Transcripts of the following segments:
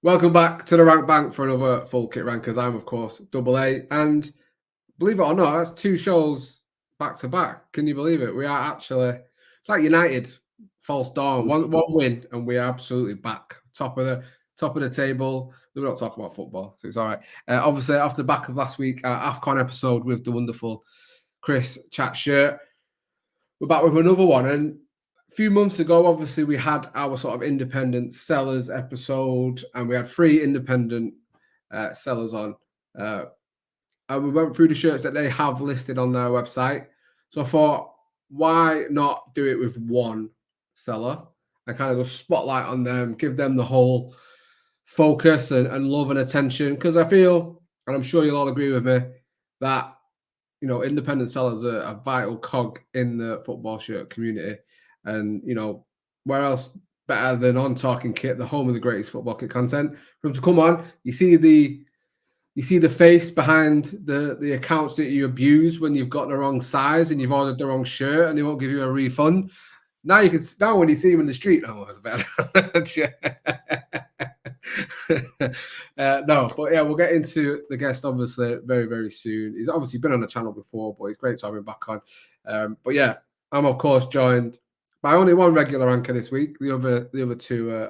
Welcome back to the Rank Bank for another Full Kit Rankers. I'm, of course, Double A. And believe it or not, that's 2 shows back to back. Can you believe it? We are actually, it's like United, false dawn. One win, and we are absolutely back. Top of the table. We're not talking about football, so it's all right. Obviously, off the back of last week, our AFCON episode with the wonderful Chris Chatshirt, we're back with another one. And a few months ago, obviously, we had our sort of independent sellers episode, and we had 3 independent sellers on. And we went through the shirts that they have listed on their website. So I thought, why not do it with one seller and kind of just spotlight on them, give them the whole focus and love and attention? Because I feel, and I'm sure you'll all agree with me, that independent sellers are a vital cog in the football shirt community. And, where else better than on Talking Kit, the home of the greatest football kit content? For them to come on, you see the face behind the accounts that you abuse when you've got the wrong size and you've ordered the wrong shirt and they won't give you a refund. Now when you see him in the street, oh, that's better. No, but yeah, we'll get into the guest obviously very, very soon. He's obviously been on the channel before, but it's great to have him back on. But yeah, I'm of course joined by only one regular anchor this week. The other 2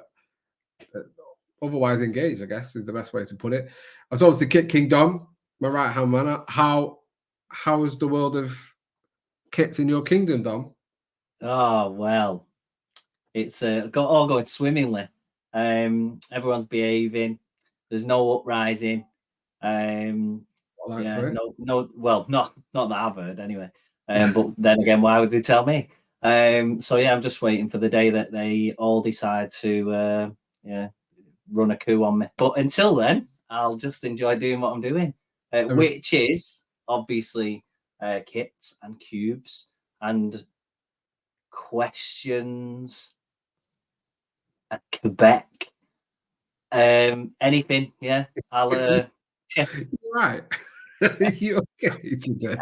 otherwise engaged, I guess, is the best way to put it. I was obviously Kit King Dom, my right-hand man. How is the world of kits in your kingdom, Dom? Oh, well, it's all going swimmingly. Everyone's behaving. There's no uprising. Well, not that I've heard anyway. But then again, why would they tell me? So yeah, I'm just waiting for the day that they all decide to run a coup on me. But until then, I'll just enjoy doing what I'm doing, which is obviously kits and cubes and questions at Quebec. Anything, yeah. I'll right. You okay today?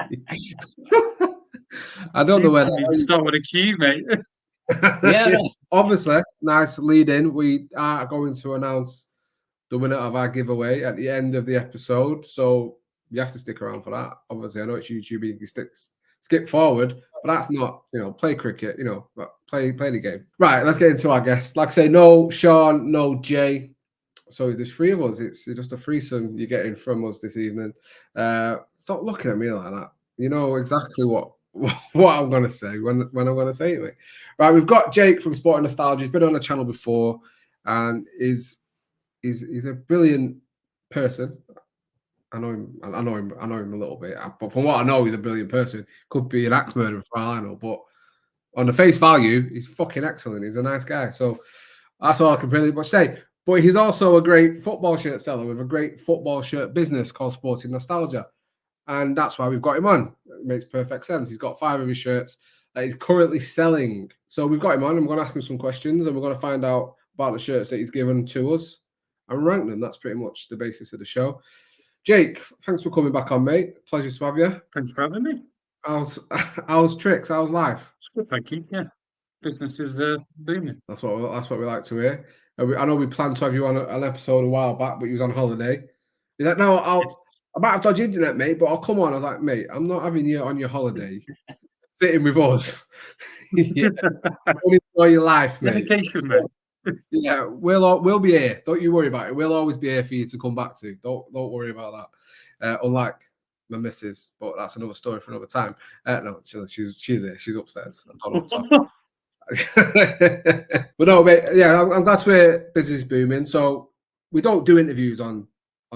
I don't know where that start with a Q, mate. Yeah. Obviously, nice lead in. We are going to announce the winner of our giveaway at the end of the episode, so you have to stick around for that. Obviously, I know it's YouTube, you can skip forward, but that's not, play cricket, play the game. Right, let's get into our guest. Like I say, no Sean, no Jay. So there's 3 of us. It's just a threesome you're getting from us this evening. Stop looking at me like that. You know exactly what I'm going to say when I'm going to say it, mate. Right, we've got Jake from Sporting Nostalgia. He's been on the channel before and is a brilliant person. I know him a little bit, but from what I know, he's a brilliant person. Could be an axe murderer for all I know, but on the face value, he's fucking excellent. He's a nice guy. So that's all I can pretty much say. But he's also a great football shirt seller with a great football shirt business called Sporting Nostalgia. And that's why we've got him on. It makes perfect sense. He's got 5 of his shirts that he's currently selling. So we've got him on. I'm going to ask him some questions and we're going to find out about the shirts that he's given to us and rank them. That's pretty much the basis of the show. Jake, thanks for coming back on, mate. Pleasure to have you. Thanks for having me. How's tricks? How's life? It's good, thank you. Yeah, business is booming. That's what we like to hear. I know we planned to have you on an episode a while back, but you was on holiday. He's like, no, I might have dodgy internet, mate, but I'll come on. I was like, mate, I'm not having you on your holiday, sitting with us. Yeah, enjoy your life, mate. Dedication, mate. Yeah, we'll be here. Don't you worry about it. We'll always be here for you to come back to. Don't worry about that. Unlike my missus, but that's another story for another time. No, she's here. She's upstairs. I don't know what I'm but no, mate, yeah, I'm glad to hear business booming. So we don't do interviews on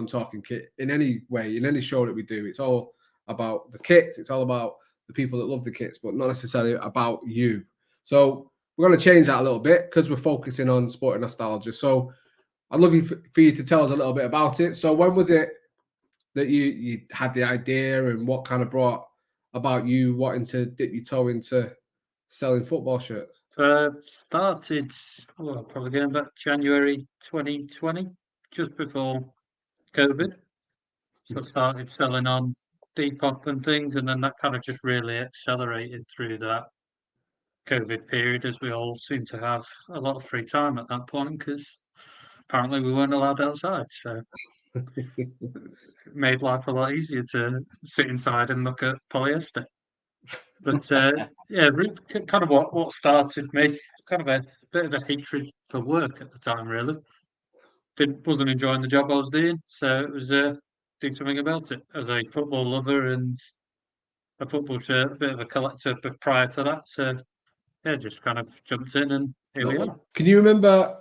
Talking Kit in any way, in any show that we do. It's all about the kits. It's all about the people that love the kits, but not necessarily about you. So we're going to change that a little bit because we're focusing on Sporting Nostalgia. So I'd love for you to tell us a little bit about it. So when was it that you had the idea and what kind of brought about you wanting to dip your toe into selling football shirts? Started probably going back January 2020, just before COVID. So I started selling on Depop and things, and then that kind of just really accelerated through that COVID period, as we all seem to have a lot of free time at that point because apparently we weren't allowed outside. So it made life a lot easier to sit inside and look at polyester. But yeah, kind of what started me, kind of a bit of a hatred for work at the time, really. Wasn't enjoying the job I was doing, so it was do something about it. As a football lover and a football shirt, a bit of a collector, but prior to that, so yeah, just kind of jumped in and here we are. Can you remember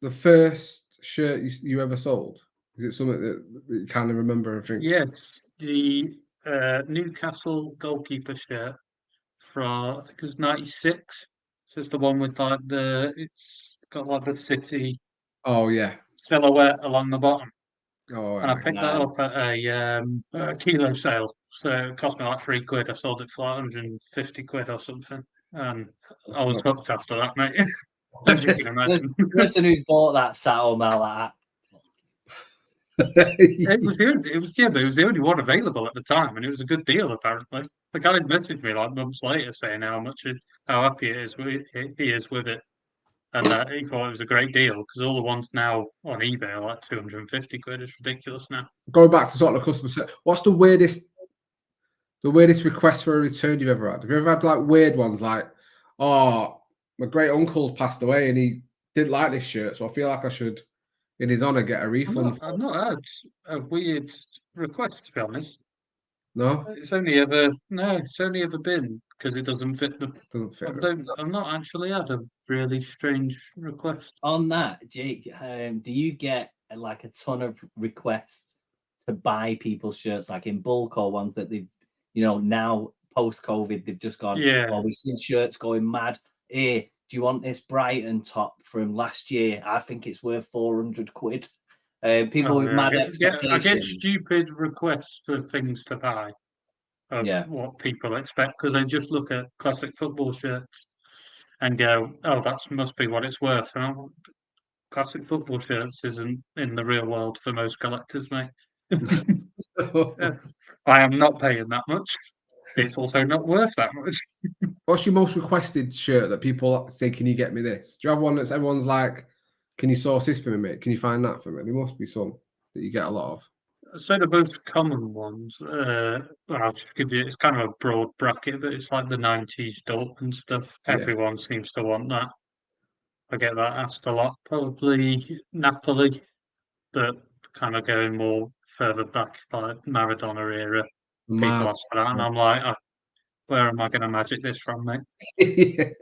the first shirt you ever sold? Is it something that you kind of remember and think? Yes, the Newcastle goalkeeper shirt from I think it was '96. So it's the one with like it's got like the city Oh yeah. silhouette along the bottom. Oh, And I right. picked that up at a kilo sale. So it cost me like £3. I sold it for like 150 quid or something. And I was hooked after that, mate. As you can imagine. The person who bought that sat home out like It was the only one available at the time, and it was a good deal apparently. The guy messaged me like months later saying how happy he is with it, and he thought it was a great deal because all the ones now on eBay are like 250 quid. It's ridiculous now. Going back to sort of customer service, what's the weirdest request for a return you've ever had? Have you ever had like weird ones like, oh, my great uncle's passed away and he didn't like this shirt, so I feel like I should, in his honour, get a refund? I've not had a weird request, to be honest. No, It's only ever been because it doesn't fit the. doesn't fit. I've not actually had a really strange request. on that, Jake. Do you get like a ton of requests to buy people's shirts, like in bulk, or ones that they've, now post COVID they've just gone? Yeah. Oh, we've seen shirts going mad. Hey, do you want this Brighton top from last year? I think it's worth 400 quid. People with mad expectations. I get stupid requests for things to buy of what people expect because they just look at classic football shirts and go, "Oh, that must be what it's worth." And classic football shirts isn't in the real world for most collectors, mate. I am not paying that much. It's also not worth that much. What's your most requested shirt that people say, can you get me this? Do you have one that's everyone's like, can you source this for me, mate? Can you find that for me? There must be some that you get a lot of. So the most common ones, I'll just give you, it's kind of a broad bracket, but it's like the 90s Dortmund stuff. Yeah. Everyone seems to want that. I get that asked a lot. Probably Napoli, but kind of going more further back, like Maradona era. People ask for that, and I'm like, where am I going to magic this from, mate? Hey,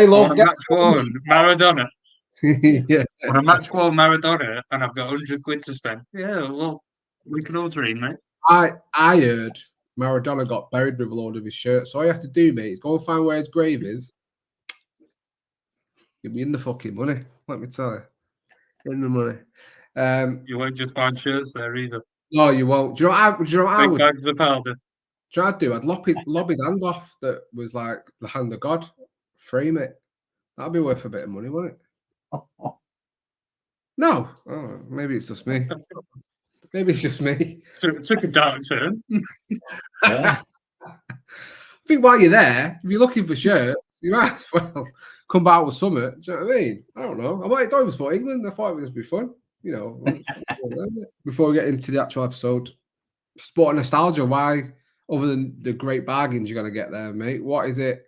love, on a match worn Maradona. Yeah. On a match worn Maradona, and I've got 100 quid to spend. Yeah, well, we can all dream, mate. I heard Maradona got buried with a load of his shirts. So all you have to do, mate, is go and find where his grave is. You'll be in the fucking money. Let me tell you, in the money. You won't just find shirts there either. No, you won't. Do you know what I would? Bags of powder. Do you know what I'd do? I'd lob his hand off that was like the hand of God. Frame it. That'd be worth a bit of money, wouldn't it? No. Oh, maybe it's just me. Maybe it's just me. Took a dark turn. Yeah. I think while you're there, if you're looking for shirts, you might as well come back with something. Do you know what I mean? I don't know. I thought it was for England. I thought it would just be fun. Before we get into the actual episode, sport nostalgia. Why, other than the great bargains you're going to get there, mate, what is it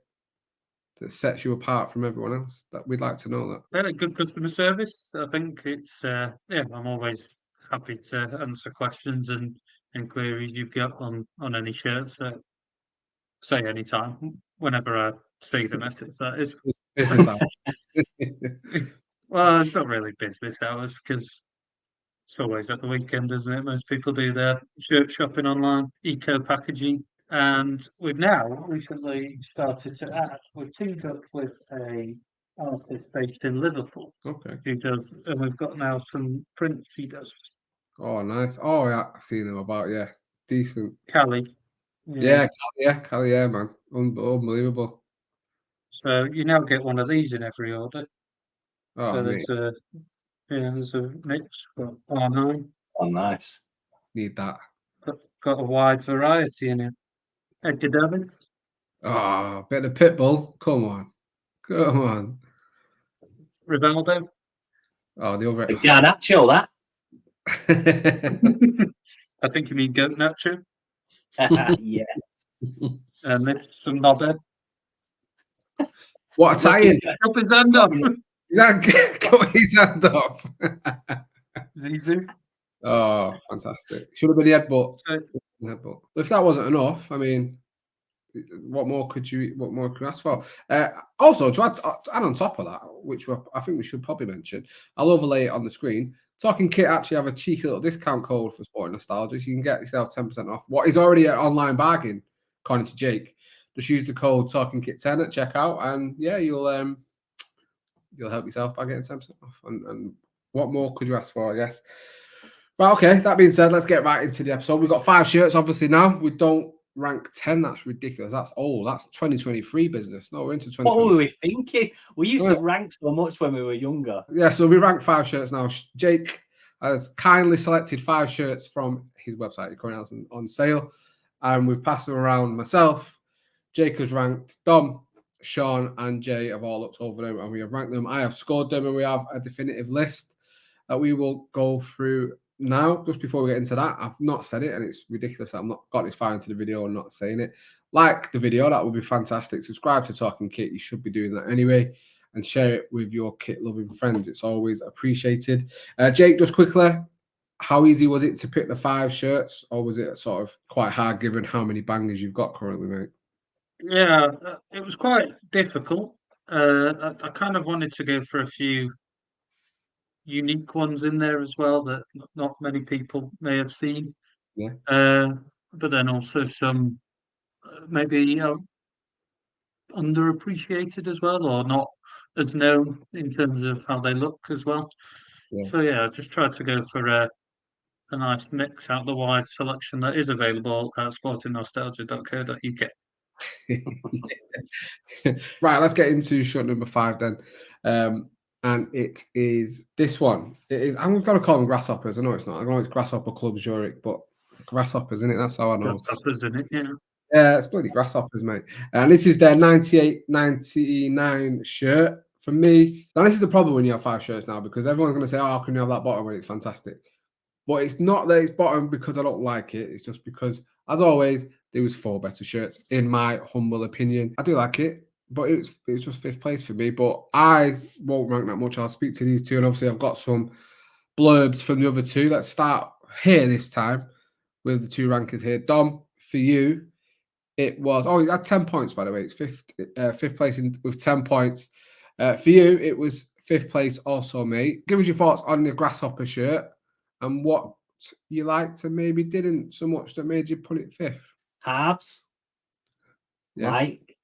that sets you apart from everyone else? That we'd like to know that. Good customer service. I think it's I'm always happy to answer questions and queries you've got on any shirts. Say anytime, whenever I see the message. That is Business hours. Well, it's not really business hours because it's always at the weekend, isn't it? Most people do their shirt shopping online, eco packaging. And we've now recently started to add, we've teamed up with a artist based in Liverpool. Okay. Who does, and we've got now some prints he does. Oh, nice. Oh, yeah, I've seen him about, yeah. Decent. Cali. Cali, man. Unbelievable. So you now get one of these in every order. Oh, so mate. there's Yeah, there's a mix for R9. Oh, nice. Need that. Got a wide variety in it. Edgar Davids, Oh, bit of the Pitbull. Come on. Come on. Rivaldo. Oh, the other. The Garnacho, that. I think you mean Goat Nacho. Yeah. And this some knobhead. What a tie-in. Up his hand off. Is that cut his hand off? Zizou. Oh, fantastic. Should have been the headbutt. So, Headbutt. If that wasn't enough, I mean, what more could you ask for? Also, to add on top of that, which I think we should probably mention, I'll overlay it on the screen. Talking Kit actually have a cheeky little discount code for Sporting Nostalgia, so you can get yourself 10% off what is already an online bargain, according to Jake. Just use the code Talking Kit 10 at checkout, and yeah, you'll help yourself by getting 10% off. And what more could you ask for? I guess. Right, okay. That being said, let's get right into the episode. We've got 5 shirts, obviously, now. We don't rank 10. That's ridiculous. That's old. That's 2023 business. No, we're into 2023. What were we thinking? We used to rank so much when we were younger. Yeah, so we rank 5 shirts now. Jake has kindly selected 5 shirts from his website. He currently has them on sale. And we've passed them around. Myself, Jake has ranked, Dom, Sean, and Jay have all looked over them, and we have ranked them. I have scored them, and we have a definitive list that we will go through now. Just before we get into that, I've not said it, and it's ridiculous that I've not got this far into the video and not saying it. Like the video, that would be fantastic. Subscribe to Talking Kit. You should be doing that anyway, and share it with your kit-loving friends. It's always appreciated. Jake, just quickly, how easy was it to pick the 5 shirts, or was it sort of quite hard given how many bangers you've got currently, mate? yeah, it was quite difficult. I kind of wanted to go for a few unique ones in there as well that not many people may have seen. Yeah. But then also some maybe underappreciated as well, or not as known in terms of how they look as well. Yeah. So yeah, I just tried to go for a nice mix out the wide selection that is available at sportingnostalgia.co.uk. Right, let's get into shirt number 5 then. And it is this one. It is. I'm going to call them grasshoppers. I know it's not. I know it's Grasshopper Club Zurich, but grasshoppers, isn't it? That's how I know. Grasshoppers, isn't it? Yeah. Yeah, it's bloody grasshoppers, mate. And this is their 98-99 shirt. For me, now this is the problem when you have 5 shirts now, because everyone's going to say, "Oh, how can you have that bottom when it's fantastic?" But it's not that it's bottom because I don't like it. It's just because, as always, there was 4 better shirts, in my humble opinion. I do like it, but it's just 5th place for me. But I won't rank that much. I'll speak to these 2, and obviously I've got some blurbs from the other 2. Let's start here this time with the 2 rankers here. Dom, for you, it was, you had 10 points, by the way. It's 5th place with 10 points. For you, it was 5th place also, mate. Give us your thoughts on the grasshopper shirt and what you liked and maybe didn't so much that made you put it 5th. Halves. Yes. Like.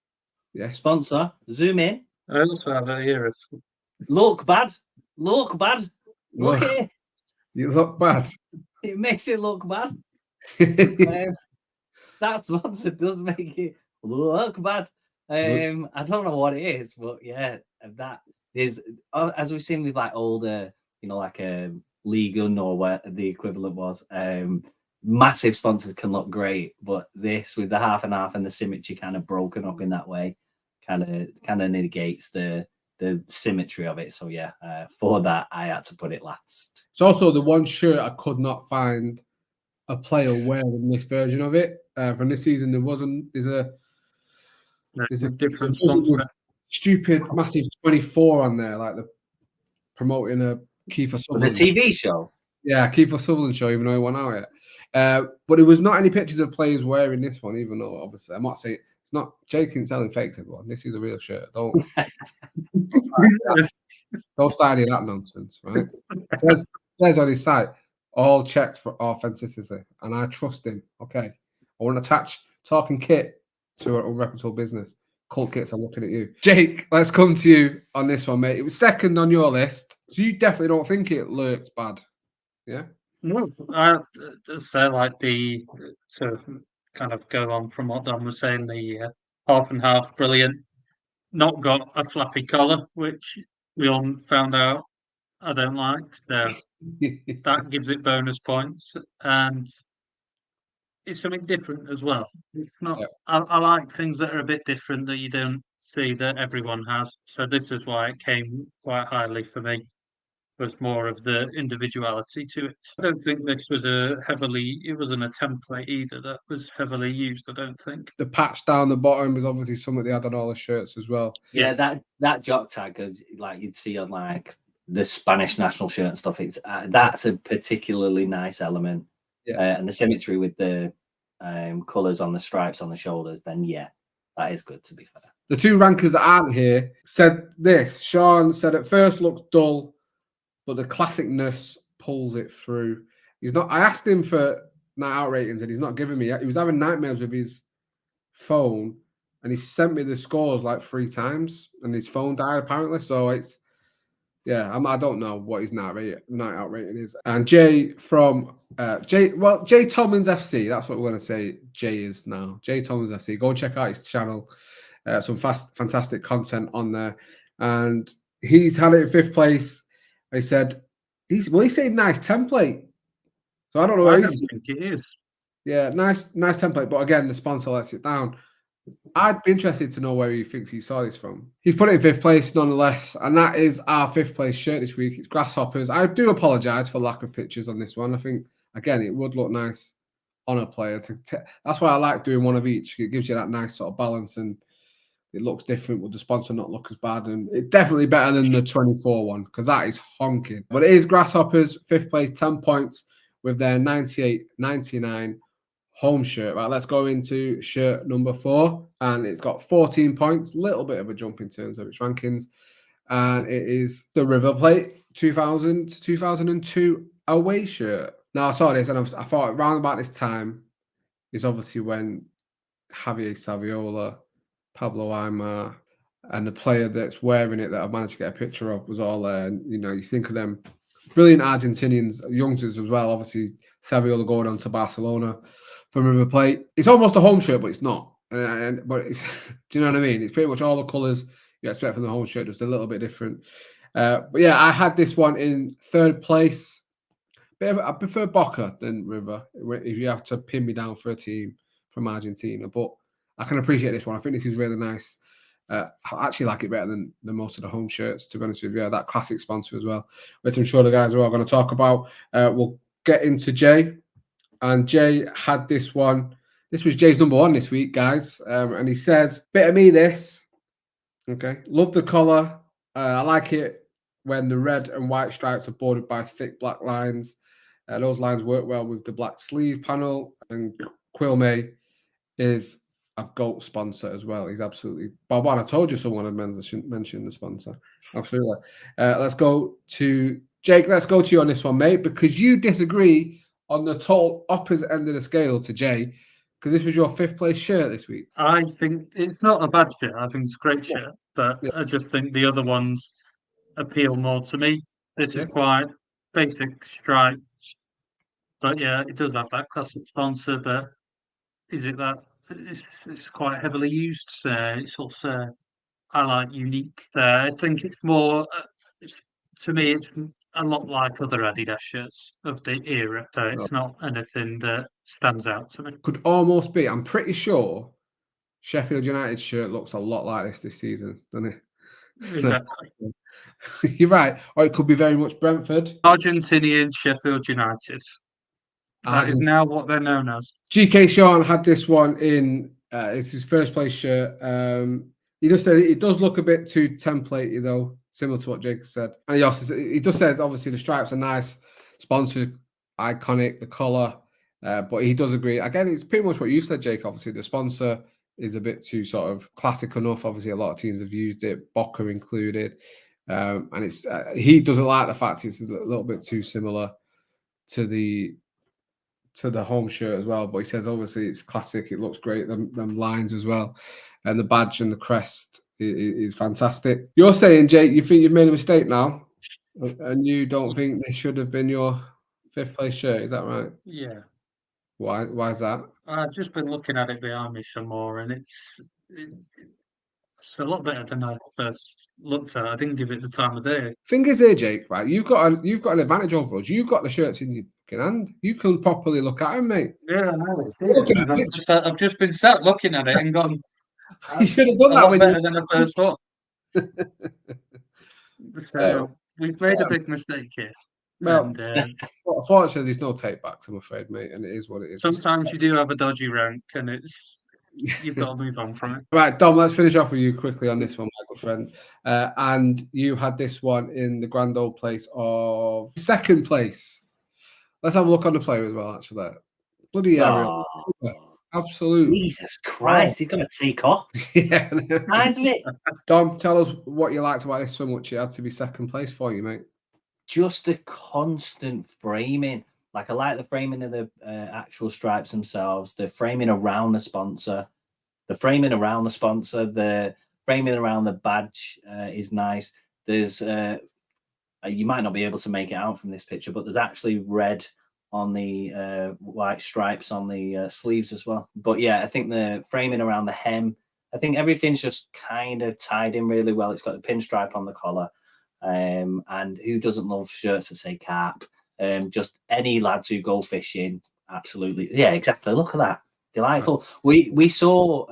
Yes. Sponsor. Zoom in. I also have it here. Look bad. Look bad. Look at it. You look bad. It makes it look bad. That sponsor does make it look bad. I don't know what it is, but yeah, that is, as we've seen with like older, like a League One or where the equivalent was, massive sponsors can look great, but this with the half and half and the symmetry kind of broken up in that way kind of negates the symmetry of it. So yeah, for that I had to put it last. It's also the one shirt I could not find a player wearing this version of it from this season. There's a different sponsor. Stupid massive 24 on there, like the promoting a Kiefer Sutherland. The TV show. Yeah, Kiefer Sutherland show, even though he went out yet. But there was not any pictures of players wearing this one, even though obviously I'm not saying it's not. Jake ain't selling fakes, everyone. This is a real shirt. Don't start any of that nonsense, right? It says on his site, all checked for authenticity, and I trust him. Okay, I won't attach Talking Kit to an unreputable business. Cult Kits are looking at you. Jake, let's come to you on this one, mate. It was 2nd on your list, so you definitely don't think it looked bad, yeah? No, I say like to kind of go on from what Don was saying, the half and half, brilliant. Not got a flappy collar, which we all found out I don't like, so that gives it bonus points, and it's something different as well. It's not. Yeah. I like things that are a bit different that you don't see that everyone has. So this is why it came quite highly for me. Was more of the individuality to it. I don't think this was it wasn't a template either that was heavily used, I don't think. The patch down the bottom was obviously something they had on all the shirts as well. Yeah, that jock tag, like you'd see on like the Spanish national shirt and stuff. It's that's a particularly nice element. Yeah. And the symmetry with the colours on the stripes on the shoulders. Then yeah, that is good. To be fair, the two rankers that aren't here said this. Sean said at first looks dull, but the classicness pulls it through. He's not. I asked him for night out ratings, and he's not giving me. He was having nightmares with his phone, and he sent me the scores like 3 times, and his phone died apparently. So it's I don't know what his night out rating is. And Jay from Jay Tomlins FC. That's what we're going to say. Jay is now Jay Tomlins FC. Go and check out his channel. Some fantastic content on there, and he's had it in 5th place. He said he said nice template. So I don't know where I he's. don't think it is. Yeah, nice template. But again, the sponsor lets it down. I'd be interested to know where he thinks he saw this from. He's put it in 5th place nonetheless, and that is our 5th place shirt this week. It's Grasshoppers. I do apologise for lack of pictures on this one. I think again it would look nice on a player. That's why I like doing one of each. It gives you that nice sort of balance, and it looks different. Would the sponsor not look as bad? And it's definitely better than the 24 one because that is honking. But it is Grasshoppers 5th place, 10 points with their 98-99 home shirt. Right, let's go into shirt number 4, and it's got 14 points, little bit of a jump in terms of its rankings, and it is the River Plate 2000 to 2002 away shirt. Now I saw this and I thought around about this time is obviously when Javier Saviola, Pablo Aimar, and the player that's wearing it that I've managed to get a picture of was all there. And you think of them brilliant Argentinians, youngsters as well. Obviously, Saviola going on to Barcelona from River Plate. It's almost a home shirt, but it's not. But it's, do you know what I mean? It's pretty much all the colours you expect from the home shirt, just a little bit different. But yeah, I had this one in 3rd place. I prefer Boca than River if you have to pin me down for a team from Argentina. But I can appreciate this one. I think this is really nice. I actually like it better than most of the home shirts, to be honest with you. That classic sponsor as well, which I'm sure the guys are all going to talk about. We'll get into Jay. And Jay had this one. This was Jay's number 1 this week, guys. And he says, bit of me this. Okay. Love the collar. I like it when the red and white stripes are bordered by thick black lines. Those lines work well with the black sleeve panel. And Quilme is a GOAT sponsor as well. He's absolutely Bob. I told you someone had mentioned the sponsor. Absolutely. Let's go to Jake. Let's go to you on this one, mate, because you disagree on the total opposite end of the scale to Jay, because this was your 5th place shirt this week. I think it's not a bad shirt. I think it's a great shirt, but I just think the other ones appeal more to me. This is quite basic stripes, but yeah, it does have that classic sponsor. But is it that it's quite heavily used? It's also I like unique. I think it's more. To me, it's a lot like other Adidas shirts of the era. So it's not anything that stands out to me. Could almost be. I'm pretty sure Sheffield United shirt looks a lot like this season, doesn't it? Exactly. You're right. Or it could be very much Brentford. Argentinian Sheffield United. That is now what they're known as. GK Sean had this one in. It's his 1st place shirt. He just said it does look a bit too templatey, though, similar to what Jake said. And he just says obviously the stripes are nice, sponsored, iconic, the colour. But he does agree. Again, it's pretty much what you said, Jake. Obviously, the sponsor is a bit too sort of classic enough. Obviously, a lot of teams have used it, Boca included. And it's he doesn't like the fact it's a little bit too similar to the home shirt as well. But he says obviously it's classic. It looks great. Them lines as well, and the badge and the crest is fantastic. You're saying, Jake, you think you've made a mistake now, and you don't think this should have been your 5th place shirt? Is that right? Yeah. Why is that? I've just been looking at it behind me some more, and It's a lot better than I first looked at. I didn't give it the time of day. Thing is here, Jake, right? You've got an advantage over us. You've got the shirts in your fucking hand. You can properly look at them, mate. Yeah, I know it's Look at and the I've just been sat looking at it and gone, You should have done a that lot when better you. than I first thought. So we've made a fair. big mistake here. Well, And unfortunately, there's no take backs, I'm afraid, mate, and it is what it is. sometimes you do have a dodgy rank, and you've got to move on from it. Right, Dom, let's finish off with you quickly on this one, my good friend. And you had this one in the grand old place of second place. Let's have a look on the player as well, actually. Bloody Ariel. Oh, Absolute. Jesus Christ, he's going to take off. Yeah. Nice of it. Dom, tell us what you liked about this so much it had to be second place for you, mate. Just the constant framing. Like, I like the framing of the actual stripes themselves, the framing around the sponsor, the framing around the badge is nice. There's you might not be able to make it out from this picture, but there's actually red on the white stripes on the sleeves as well. But yeah, I think the framing around the hem, I think everything's just kind of tied in really well. It's got the pinstripe on the collar. And who doesn't love shirts that say Carp? Just any lads who go fishing, absolutely. Yeah, exactly. Look at that. Delightful. We saw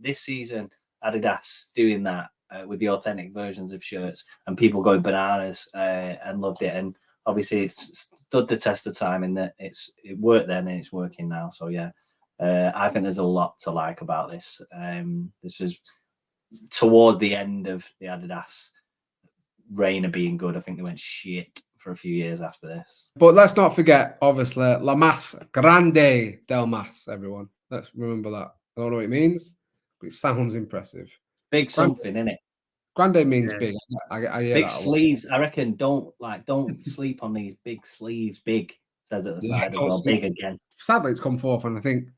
this season Adidas doing that with the authentic versions of shirts, and people going bananas and loved it. And obviously, it's stood the test of time in that it worked then and it's working now. So yeah, I think there's a lot to like about this. This was toward the end of the Adidas reign of being good. I think they went shit for a few years after this. But let's not forget, obviously, La Mas Grande del Mas, everyone. Let's remember that. I don't know what it means, but it sounds impressive. Big something, innit? Grande means Yeah. big. I hear Big that sleeves. I reckon don't sleep on these big sleeves. Big says at the Yeah, side as don't well. sleep. Big again. Sadly, it's come forth, and I think,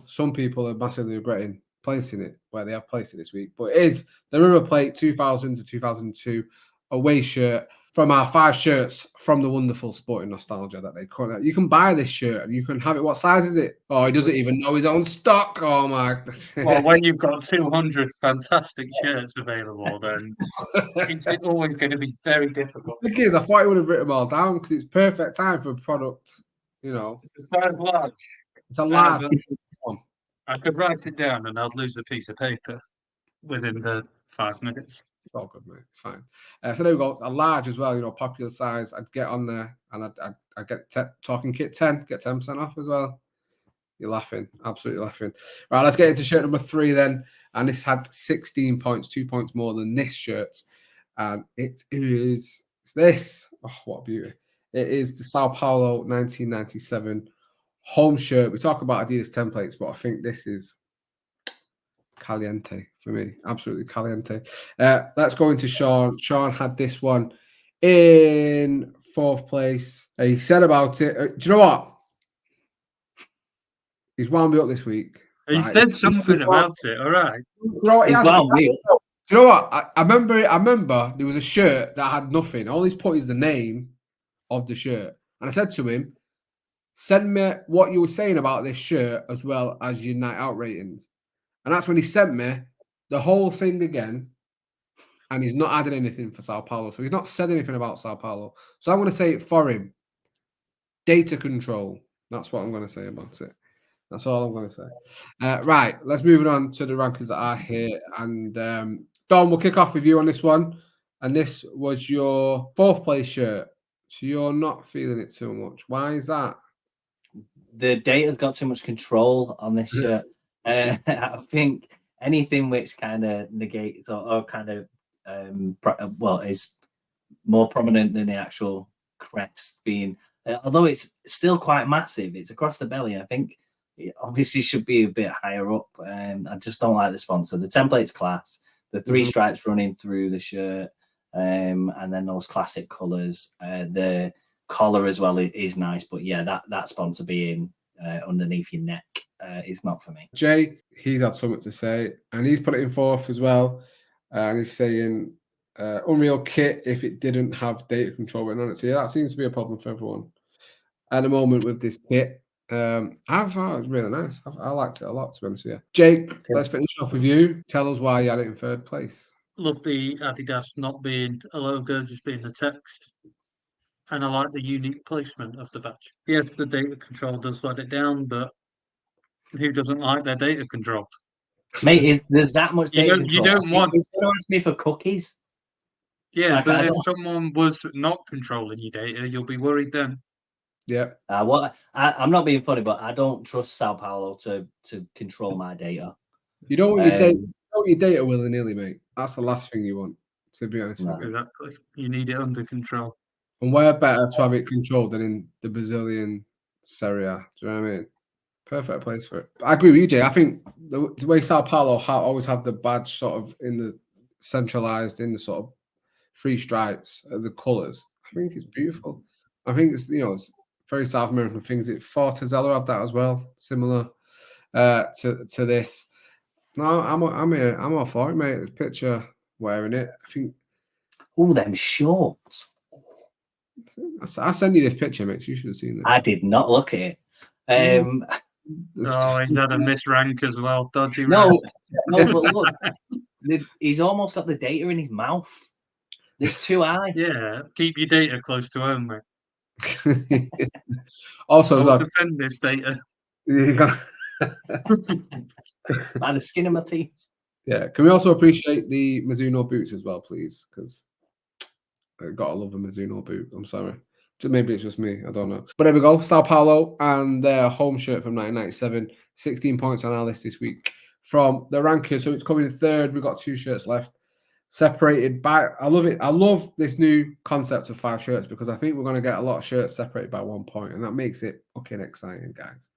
some people are massively regretting placing it where they have placed it this week. But it is the River Plate 2000 to 2002 away shirt from our 5 shirts from the wonderful Sporting Nostalgia that they call it. You can buy this shirt and you can have it. What size is it? Oh, he doesn't even know his own stock. Oh my! Well, when you've got 200 fantastic shirts available, then it's always going to be very difficult. The thing is, I thought he would have written them all down because it's perfect time for a product. It's size large. It's a large. I could write it down and I'd lose a piece of paper within the 5 minutes. It's all good, mate. It's fine. So there we go. A large as well, popular size. I'd get on there and I'd get talking kit 10, get 10% off as well. You're laughing, absolutely laughing. Right, let's get into shirt number 3 then. And this had 16 points, 2 points more than this shirt. And it's this. Oh, what a beauty. It is the Sao Paulo 1997 home shirt. We talk about Adidas templates, but I think this is caliente for me. Absolutely caliente. Let's go into Sean. Sean had this one in 4th place. He said about it. Do you know what? He's wound me up this week. He said something about it, all right. You know what? He's wound me up. Do you know what? I remember there was a shirt that had nothing. All he's put is the name of the shirt. And I said to him, send me what you were saying about this shirt as well as your night out ratings. And that's when he sent me the whole thing again. And he's not added anything for Sao Paulo. So he's not said anything about Sao Paulo. So I'm going to say it for him. Data control. That's what I'm going to say about it. That's all I'm going to say. Right, let's move on to the rankings that are here. And Don, we'll kick off with you on this one. And this was your 4th place shirt. So you're not feeling it too much. Why is that? The data's got too much control on this shirt. I think anything which kind of negates or kind of is more prominent than the actual crest being, although it's still quite massive. It's across the belly. I think it obviously should be a bit higher up. I just don't like the sponsor. The template's class. The 3 stripes running through the shirt, and then those classic colours. The collar as well is nice, but yeah, that sponsor being underneath your neck is not for me. Jay, he's had something to say, and he's put it in 4th as well. And he's saying Unreal kit if it didn't have data control written on it. So yeah, that seems to be a problem for everyone at the moment with this kit. I thought it was really nice. I liked it a lot, to be honest with you. Jake, let's finish off with you. Tell us why you had it in third place. Love the Adidas not being a logo, just being the text. And I like the unique placement of the badge. Yes, the data control does let it down, but who doesn't like their data control? Mate, there's that much data You control. don't want. He's going to ask me for cookies. Yeah, Like, but if someone was not controlling your data, you'll be worried then. Yeah. I'm not being funny, but I don't trust Sao Paulo to control my data. You don't want your data willy-nilly, mate. That's the last thing you want, to be honest with you. Exactly. You need it under control. And where better to have it controlled than in the Brazilian Serie A? Do you know what I mean? Perfect place for it. I agree with you, Jay. I think the way Sao Paulo always have the badge sort of in the centralized in the sort of three stripes as the colours. I think it's beautiful. I think it's it's very South American things. Fortaleza have that as well, similar to this. No, I'm all for it, mate. There's a picture wearing it. I think. Oh, them shorts. I sent you this picture, mate. So you should have seen it. I did not look at it. Oh, he's had a misrank as well. Dodgy no, rank. no, but look, he's almost got the data in his mouth. It's too high. Yeah, keep your data close to home, mate. Also, I'll defend this data. By the skin of my teeth. Yeah. Can we also appreciate the Mizuno boots as well, please? Because I gotta love a Mizuno boot. I'm sorry. Maybe it's just me. I don't know. But there we go. Sao Paulo and their home shirt from 1997. 16 points on our list this week from the rankings. So it's coming third. We've got 2 shirts left. Separated by, I love it. I love this new concept of 5 shirts because I think we're going to get a lot of shirts separated by 1 point, and that makes it fucking exciting, guys.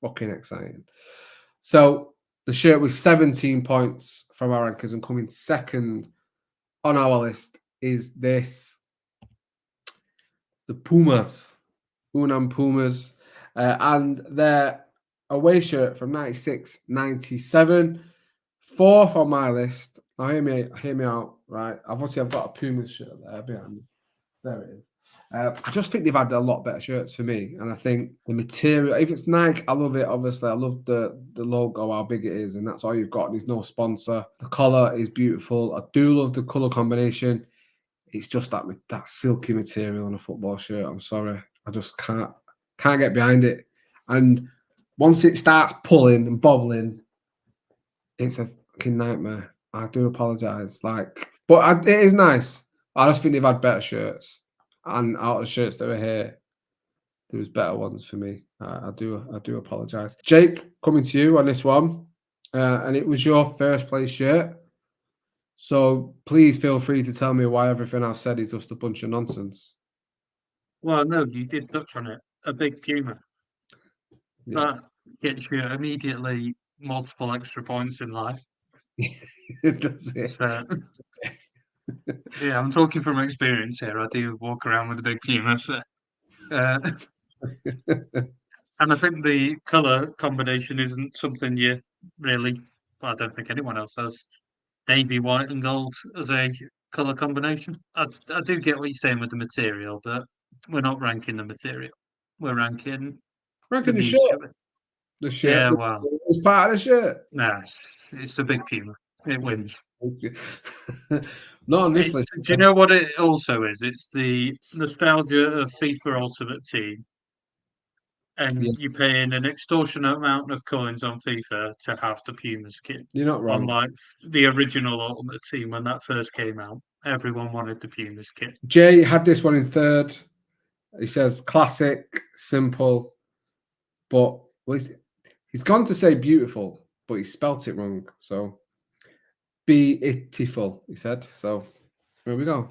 Fucking exciting. So the shirt with 17 points from our rankings and coming second on our list is this. The Pumas, Unam Pumas, and their away shirt from 96-97. 4th on my list. Now hear me out, right? I've got a Pumas shirt there behind me. There it is. I just think they've had a lot better shirts for me, and I think the material. If it's Nike, I love it. Obviously, I love the logo, how big it is, and that's all you've got. There's no sponsor. The collar is beautiful. I do love the color combination. It's just that silky material on a football shirt. I'm sorry, I just can't get behind it. And once it starts pulling and bobbling, it's a fucking nightmare. I do apologize. But it is nice. I just think they've had better shirts, and out of the shirts that were here, there was better ones for me. I do apologize. Jake, coming to you on this one, and it was your first place shirt. So please feel free to tell me why everything I've said is just a bunch of nonsense. Well, no, you did touch on it. A big Puma. Yeah. That gets you immediately multiple extra points in life. Does it? So, yeah, I'm talking from experience here. I do walk around with a big Puma. So, and I think the colour combination isn't something you really. Well, I don't think anyone else has. Navy, white, and gold as a colour combination. I do get what you're saying with the material, but we're not ranking the material. We're ranking the shirt. The shirt. Yeah, well, it's part of the shirt. Nah, it's a big Puma. It wins. Not on this list. Do you know what it also is? It's the nostalgia of FIFA Ultimate Team. And you're paying an extortionate amount of coins on FIFA to have the Pumas kit. You're not wrong. Unlike the original Ultimate Team when that first came out, everyone wanted the Pumas kit. Jay had this one in third. He says classic, simple, but he's gone to say beautiful, but he spelt it wrong. So beautiful, he said. So there we go.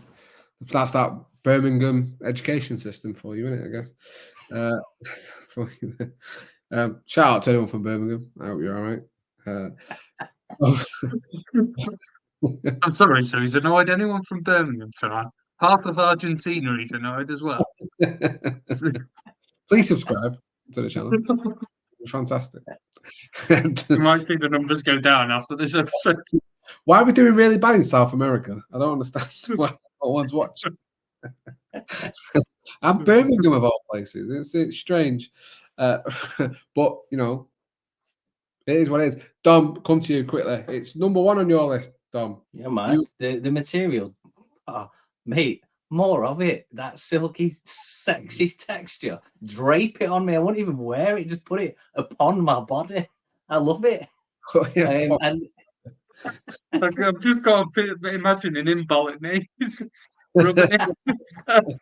That's that Birmingham education system for you, isn't it? I guess. Shout out to anyone from Birmingham. I hope you're all right. I'm sorry, so he's annoyed anyone from Birmingham tonight. Half of Argentina he's annoyed as well. Please subscribe to the channel. Fantastic. You might see the numbers go down after this episode. Why are we doing really bad in South America? I don't understand why no one's watching. And Birmingham of all places. It's strange. But you know, it is what it is. Dom, come to you quickly. It's number 1 on your list, Dom. Yeah, man. The material, mate, more of it. That silky, sexy texture. Drape it on me. I won't even wear it. Just put it upon my body. I love it. Yeah, Dom. And I've just got to imagining him Bolognese, rubbing it himself.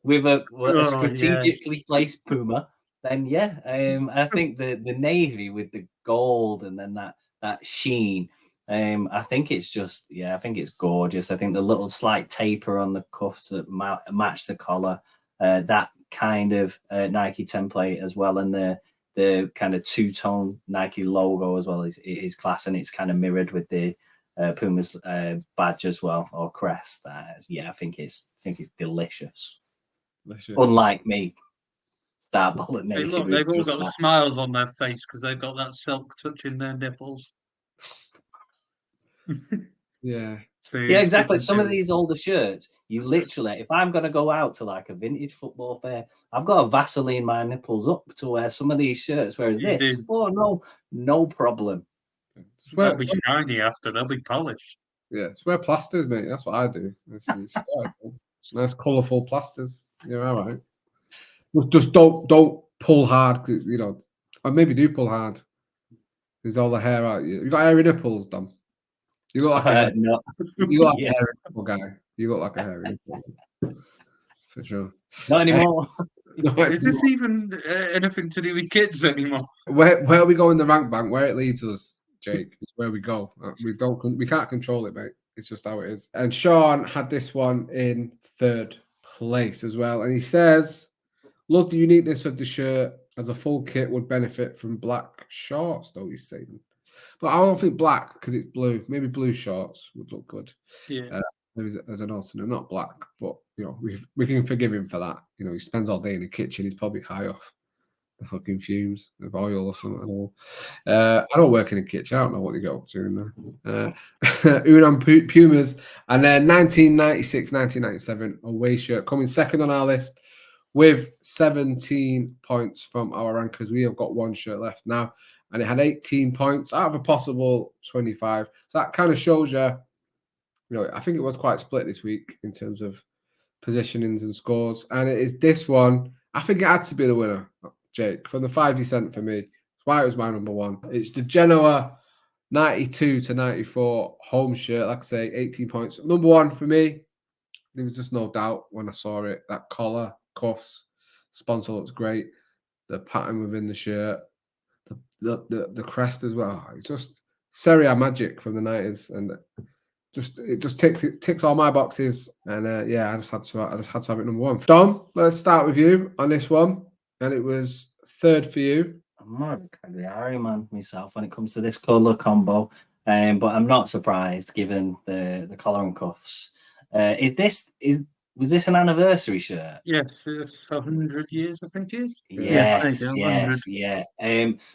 with a Oh, strategically placed Puma, then yeah, I think the navy with the gold and then that sheen. I think it's just I think it's gorgeous. I think the little slight taper on the cuffs that match the collar, that kind of Nike template as well, and the kind of two-tone Nike logo as well is class, and it's kind of mirrored with the Puma's badge as well, or crest. I think it's delicious. Unlike me, Starballing Hey, naked. look, they've all got smiles on their face because they've got that silk touching their nipples. Yeah. So Yeah, exactly. Some of these older shirts, you literally, if I'm going to go out to like a vintage football fair, I've got to Vaseline my nipples up to wear some of these shirts. Whereas You this, do. oh no problem. They'll be shiny after. They'll be polished. Yeah, wear plasters, mate. That's what I do. Nice, colourful plasters. You're all right. Just don't pull hard, 'cause, you know, or maybe do pull hard. There's all the hair out. You got hairy nipples, Dom. You look like a No. you look like Yeah. a hairy nipple guy. You look like a hairy nipple for sure. Not anymore. Is this even anything to do with kids anymore? Where we go in the rank bank, where it leads us, Jake, is where we go. We can't control it, mate. It's just how it is. And Sean had this one in 3rd place as well, and he says, "Love the uniqueness of the shirt. As a full kit, would benefit from black shorts." Though he's saying, but I don't think black because it's blue. Maybe blue shorts would look good. Yeah. Maybe as an alternate, not black, but you know, we can forgive him for that. You know, he spends all day in the kitchen. He's probably high off the fucking fumes of oil or something. I don't work in a kitchen. I don't know what they go up to in there. Unam Pumas, and then 1996, 1997 away shirt coming second on our list with 17 points from our rankers. We have got one shirt left now, and it had 18 points out of a possible 25. So that kind of shows you. You know, I think it was quite split this week in terms of positionings and scores. And it is this one. I think it had to be the winner, Jake, from the 5 you sent for me. That's why it was my number 1. It's the Genoa 92 to 94 home shirt. Like I say, 18 points. Number 1 for me. There was just no doubt when I saw it. That collar, cuffs, sponsor looks great. The pattern within the shirt, the crest as well. It's just Serie A magic from the 90s, and it just ticks all my boxes, and I just had to have it number 1. Dom, let's start with you on this one, and it was 3rd for you. I'm more kind of the Iron Man myself when it comes to this colour combo, but I'm not surprised given the collar and cuffs. Was this an anniversary shirt? Yes, it's 100 years, I think it is. Yes.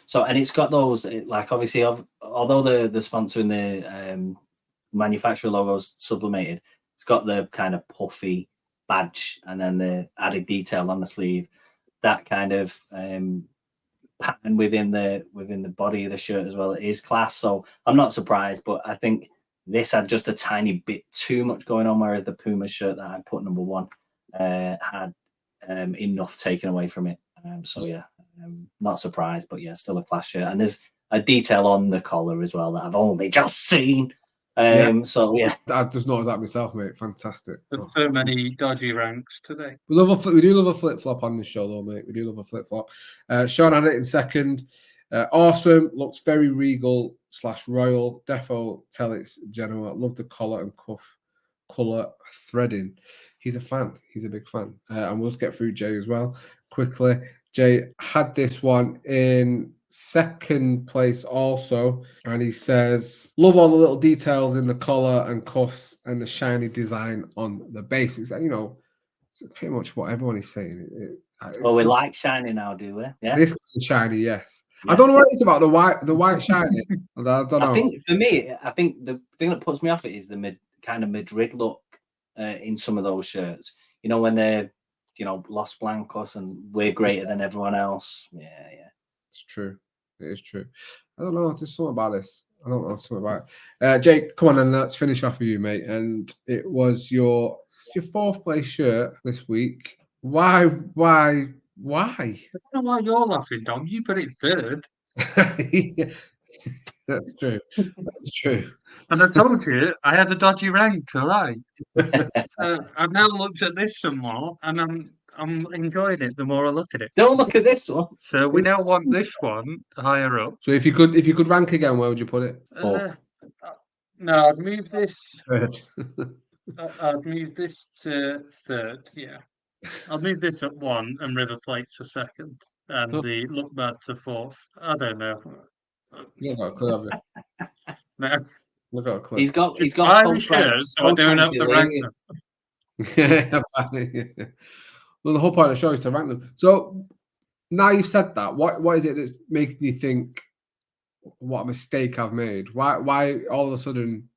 So, and it's got those, like, obviously, although the sponsor and the manufacturer logo's sublimated, it's got the kind of puffy badge and then the added detail on the sleeve, that kind of pattern within the body of the shirt as well. It is class, so I'm not surprised, but I think this had just a tiny bit too much going on, whereas the Puma shirt that I put number 1 had enough taken away from it. So yeah, not surprised, but yeah, still a class shirt, and there's a detail on the collar as well that I've only just seen. So yeah, I just noticed that myself, mate. Fantastic. There's so many dodgy ranks today. We do love a flip flop on this show, though, mate. We do love a flip flop. Sean had it in 2nd. Awesome. Looks very regal / royal. Defo tell it's Genoa. Love the collar and cuff color threading. He's a fan. He's a big fan. And we'll just get through Jay as well quickly. Jay had this one in 2nd place also, and he says, "Love all the little details in the collar and cuffs and the shiny design on the base." It's like, you know, it's pretty much what everyone is saying. We like shiny now, do we? Yeah, this is shiny, yes. Yeah. I don't know what it's about the white shiny. I don't know. I think for me, the thing that puts me off it is the kind of Madrid look in some of those shirts. You know, when they're Los Blancos and we're greater than everyone else. Yeah. It's true. It is true. I don't know. There's something about this. I don't know something about it. Jake, come on and let's finish off with you, mate. And it was your fourth place shirt this week. Why? I don't know why you're laughing, Dom. You put it third. That's true. That's true. And I told you I had a dodgy rank, all right. I've now looked at this some more, and I'm enjoying it the more I look at it. Don't look at this one. So we now want this one higher up. So if you could rank again, where would you put it? Fourth. No, I'd move this. Third. I'd move this to third. Yeah, I'll move this at 1 and River Plate to second, and the Look Bad to fourth. I don't know. You got a clue, have you? No. Look at a clue. He's got Irish shirts, so I don't have to rank them. Yeah. Well, the whole point of the show is to rank them. So now you've said that, what is it that's making you think what a mistake I've made? Why all of a sudden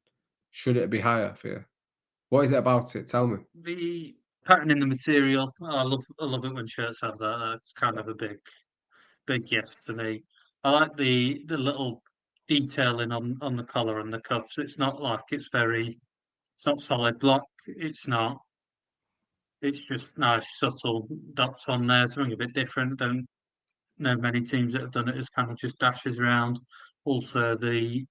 should it be higher for you? What is it about it? Tell me. The pattern in the material, I love it when shirts have that. That's kind of a big yes to me. I like the little detailing on the collar and the cuffs. It's not like it's not solid block. It's not. It's just nice subtle dots on there, something a bit different. Don't know many teams that have done it as kind of just dashes around. Also the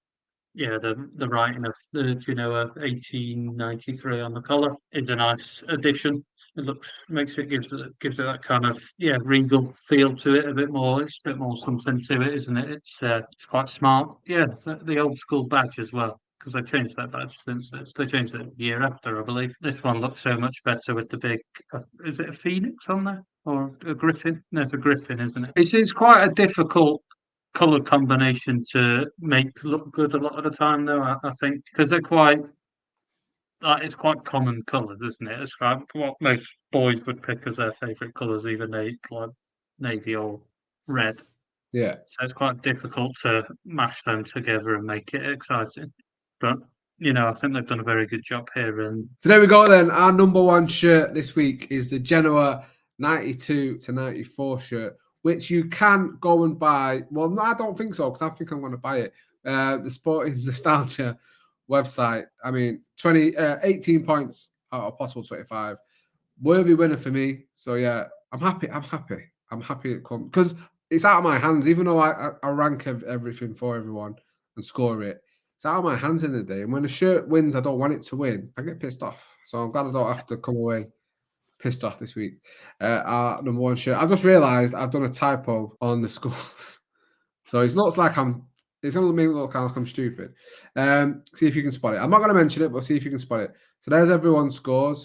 writing of the Genoa 1893 on the collar is a nice addition. It gives it that kind of regal feel to it a bit more. It's a bit more something to it, isn't it? It's quite smart. Yeah, the old school badge as well, because they changed that badge since they changed it the year after, I believe. This one looks so much better with the big. Is it a phoenix on there or a griffin? No, it's a griffin, isn't it? It's quite a difficult color combination to make look good a lot of the time, though. I think because they're quite. It's quite common colours, isn't it? It's like what most boys would pick as their favourite colours, either like navy or red. Yeah. So it's quite difficult to mash them together and make it exciting. But I think they've done a very good job here. And so there we go. Then our number one shirt this week is the Genoa 92 to 94 shirt, which you can go and buy. Well, no, I don't think so, because I think I'm going to buy it. The Sporting Nostalgia website. I mean, 18 points out of possible 25. Worthy winner for me. So yeah, I'm happy it comes, because it's out of my hands. Even though I rank everything for everyone and score it, it's out of my hands in the day. And when a shirt wins, I don't want it to win. I get pissed off. So I'm glad I don't have to come away pissed off this week. Our number one shirt. I've just realised I've done a typo on the scores. So it looks like it's going to make me look like I'm stupid. See if you can spot it. I'm not going to mention it, but see if you can spot it. So there's everyone's scores.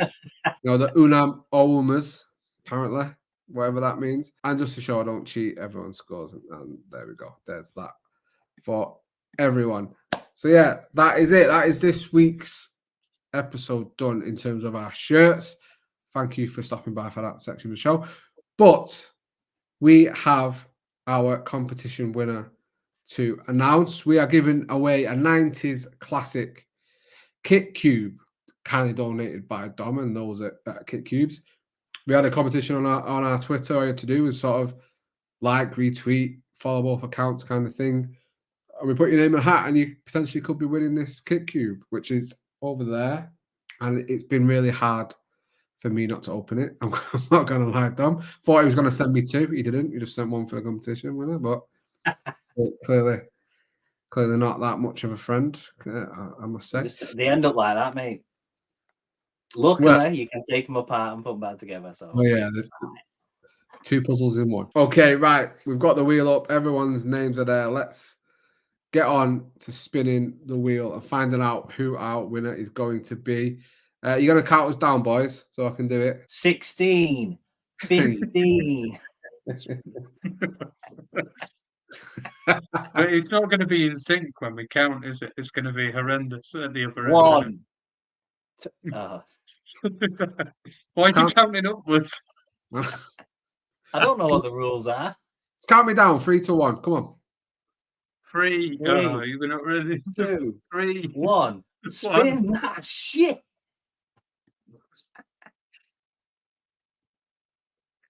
The Unam Olmas, apparently, whatever that means. And just to show I don't cheat, everyone scores. And there we go. There's that for everyone. So yeah, that is it. That is this week's episode done in terms of our shirts. Thank you for stopping by for that section of the show. But we have our competition winner to announce. We are giving away a 90s classic Kit Cube, kindly donated by Dom and those at Kit Cubes. We had a competition on our Twitter. All you had to do was sort of like, retweet, follow both accounts kind of thing. And we put your name in a hat and you potentially could be winning this Kit Cube, which is over there. And it's been really hard for me not to open it. I'm not going to lie, Dom. Thought he was going to send me two. He didn't. He just sent one for the competition winner, but clearly not that much of a friend, I must say. They end up like that, mate. Luckily, you can take them apart and put them back together. So yeah, two puzzles in one. Okay, right. We've got the wheel up. Everyone's names are there. Let's get on to spinning the wheel and finding out who our winner is going to be. You're going to count us down, boys, so I can do it. 16, 15. But it's not going to be in sync when we count, is it? It's going to be horrendous at the upper end. 1. Why is he counting upwards? I don't know what the rules are. Count me down, 3 to 1. Come on. 3. Oh, you're not ready. 2, 3, 1. Spin that shit.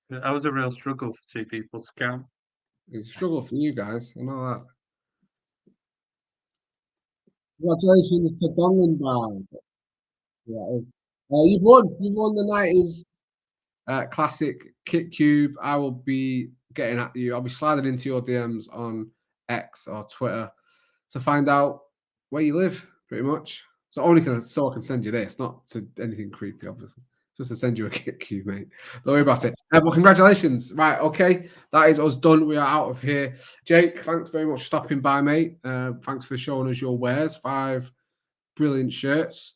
That was a real struggle for two people to count. It's a struggle for you guys. I know that. Congratulations to Dongenbach. Yeah, you've won. You've won the 90s classic Kit Cube. I will be getting at you. I'll be sliding into your DMs on X or Twitter to find out where you live, pretty much. So only so I can send you this, not to anything creepy, obviously. Just to send you a Kit Cube, mate. Don't worry about it. But congratulations. Right, okay. That is us done. We are out of here. Jake, thanks very much for stopping by, mate. Thanks for showing us your wares. 5 brilliant shirts.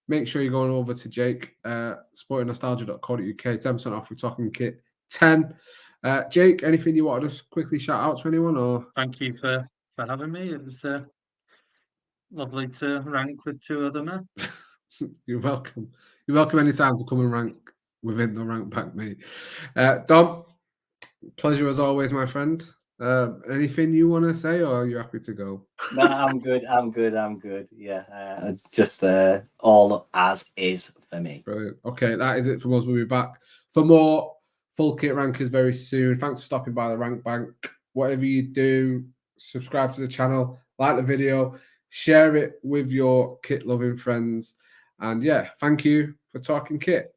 Make sure you're going over to Jake, sportingnostalgia.co.uk. 10% off. We're talking kit 10. Jake, anything you want to just quickly shout out to anyone? Or Thank you for having me. It was lovely to rank with two other men. You're welcome. You're welcome anytime to come and rank within the rank pack, mate. Dom, pleasure as always, my friend. Anything you want to say, or are you happy to go? No, I'm good. I'm good. Yeah, just all as is for me. Brilliant. Okay, that is it from us. We'll be back for more full kit rankers very soon. Thanks for stopping by the Rank Bank. Whatever you do, subscribe to the channel, like the video, share it with your kit loving friends. And yeah, thank you for talking kit.